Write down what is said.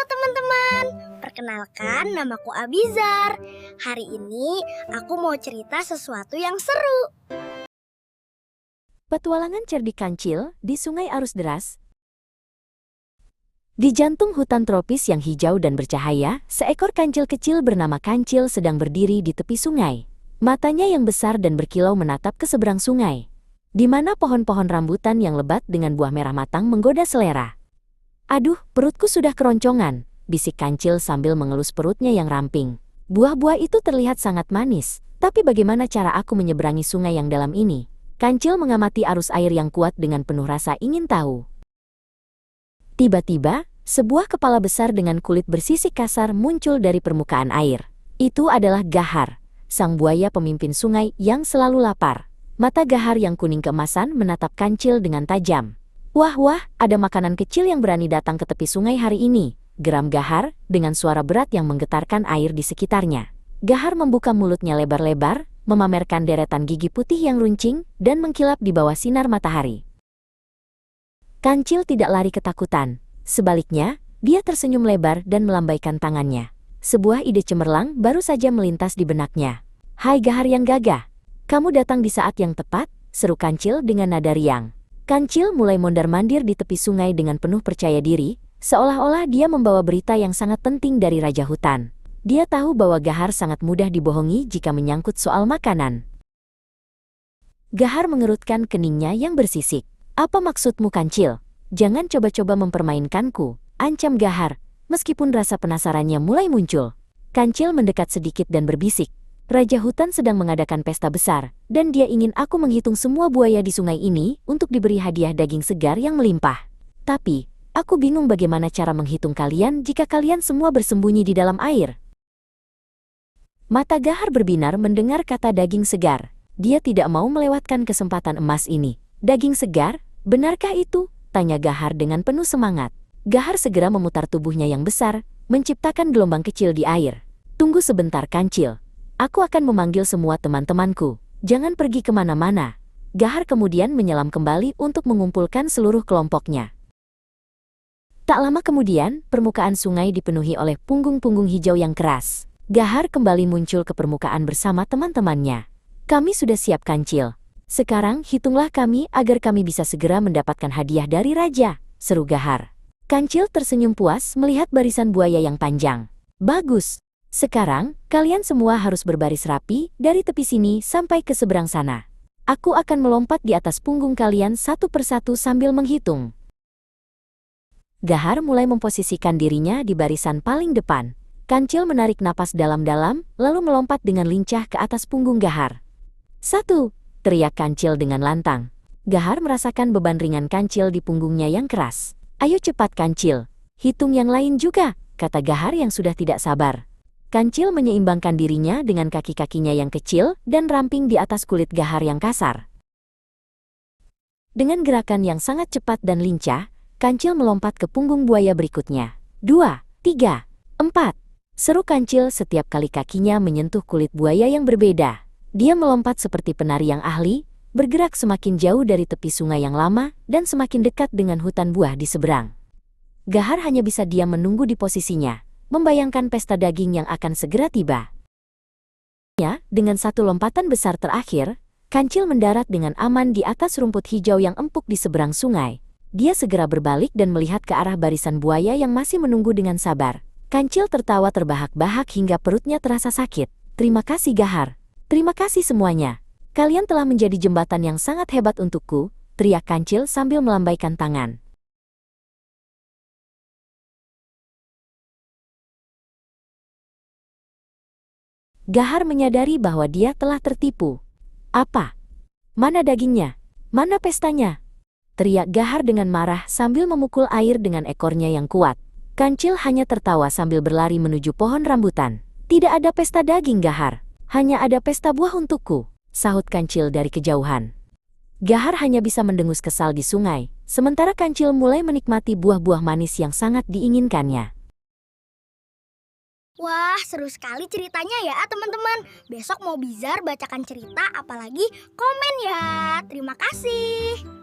teman-teman, perkenalkan namaku Abizar. Hari ini aku mau cerita sesuatu yang seru. Petualangan cerdik kancil di sungai arus deras. Di jantung hutan tropis yang hijau dan bercahaya, seekor kancil kecil bernama Kancil sedang berdiri di tepi sungai. Matanya yang besar dan berkilau menatap ke seberang sungai, di mana pohon-pohon rambutan yang lebat dengan buah merah matang menggoda selera. "Aduh, perutku sudah keroncongan," bisik Kancil sambil mengelus perutnya yang ramping. "Buah-buah itu terlihat sangat manis, tapi bagaimana cara aku menyeberangi sungai yang dalam ini?" Kancil mengamati arus air yang kuat dengan penuh rasa ingin tahu. Tiba-tiba, sebuah kepala besar dengan kulit bersisik kasar muncul dari permukaan air. Itu adalah Gahar, sang buaya pemimpin sungai yang selalu lapar. Mata Gahar yang kuning keemasan menatap Kancil dengan tajam. Wah, ada makanan kecil yang berani datang ke tepi sungai hari ini," geram Gahar dengan suara berat yang menggetarkan air di sekitarnya. Gahar membuka mulutnya lebar-lebar, memamerkan deretan gigi putih yang runcing dan mengkilap di bawah sinar matahari. Kancil tidak lari ketakutan. Sebaliknya, dia tersenyum lebar dan melambaikan tangannya. Sebuah ide cemerlang baru saja melintas di benaknya. "Hai Gahar yang gagah, kamu datang di saat yang tepat," seru Kancil dengan nada riang. Kancil mulai mondar-mandir di tepi sungai dengan penuh percaya diri, seolah-olah dia membawa berita yang sangat penting dari Raja Hutan. Dia tahu bahwa Gahar sangat mudah dibohongi jika menyangkut soal makanan. Gahar mengerutkan keningnya yang bersisik. "Apa maksudmu Kancil? Jangan coba-coba mempermainkanku," ancam Gahar, meskipun rasa penasarannya mulai muncul. Kancil mendekat sedikit dan berbisik, "Raja Hutan sedang mengadakan pesta besar, dan dia ingin aku menghitung semua buaya di sungai ini untuk diberi hadiah daging segar yang melimpah. Tapi, aku bingung bagaimana cara menghitung kalian jika kalian semua bersembunyi di dalam air." Mata Gahar berbinar mendengar kata daging segar. Dia tidak mau melewatkan kesempatan emas ini. "Daging segar? Benarkah itu?" tanya Gahar dengan penuh semangat. Gahar segera memutar tubuhnya yang besar, menciptakan gelombang kecil di air. "Tunggu sebentar Kancil. Aku akan memanggil semua teman-temanku. Jangan pergi kemana-mana." Gahar kemudian menyelam kembali untuk mengumpulkan seluruh kelompoknya. Tak lama kemudian, permukaan sungai dipenuhi oleh punggung-punggung hijau yang keras. Gahar kembali muncul ke permukaan bersama teman-temannya. "Kami sudah siap Kancil. Sekarang hitunglah kami agar kami bisa segera mendapatkan hadiah dari Raja," seru Gahar. Kancil tersenyum puas melihat barisan buaya yang panjang. "Bagus. Sekarang, kalian semua harus berbaris rapi dari tepi sini sampai ke seberang sana. Aku akan melompat di atas punggung kalian satu persatu sambil menghitung." Gahar mulai memposisikan dirinya di barisan paling depan. Kancil menarik napas dalam-dalam, lalu melompat dengan lincah ke atas punggung Gahar. "1!" teriak Kancil dengan lantang. Gahar merasakan beban ringan Kancil di punggungnya yang keras. "Ayo cepat Kancil, hitung yang lain juga," kata Gahar yang sudah tidak sabar. Kancil menyeimbangkan dirinya dengan kaki-kakinya yang kecil dan ramping di atas kulit Gahar yang kasar. Dengan gerakan yang sangat cepat dan lincah, Kancil melompat ke punggung buaya berikutnya. 2, 3, 4. Seru Kancil setiap kali kakinya menyentuh kulit buaya yang berbeda. Dia melompat seperti penari yang ahli, bergerak semakin jauh dari tepi sungai yang lama dan semakin dekat dengan hutan buah di seberang. Gahar hanya bisa diam menunggu di posisinya, membayangkan pesta daging yang akan segera tiba. Dengan satu lompatan besar terakhir, Kancil mendarat dengan aman di atas rumput hijau yang empuk di seberang sungai. Dia segera berbalik dan melihat ke arah barisan buaya yang masih menunggu dengan sabar. Kancil tertawa terbahak-bahak hingga perutnya terasa sakit. "Terima kasih Gahar. Terima kasih semuanya. Kalian telah menjadi jembatan yang sangat hebat untukku," teriak Kancil sambil melambaikan tangan. Gahar menyadari bahwa dia telah tertipu. "Apa? Mana dagingnya? Mana pestanya?" teriak Gahar dengan marah sambil memukul air dengan ekornya yang kuat. Kancil hanya tertawa sambil berlari menuju pohon rambutan. "Tidak ada pesta daging Gahar. Hanya ada pesta buah untukku," sahut Kancil dari kejauhan. Gahar hanya bisa mendengus kesal di sungai, sementara Kancil mulai menikmati buah-buah manis yang sangat diinginkannya. Wah, seru sekali ceritanya ya teman-teman. Besok mau Bizar bacakan cerita apalagi komen ya. Terima kasih.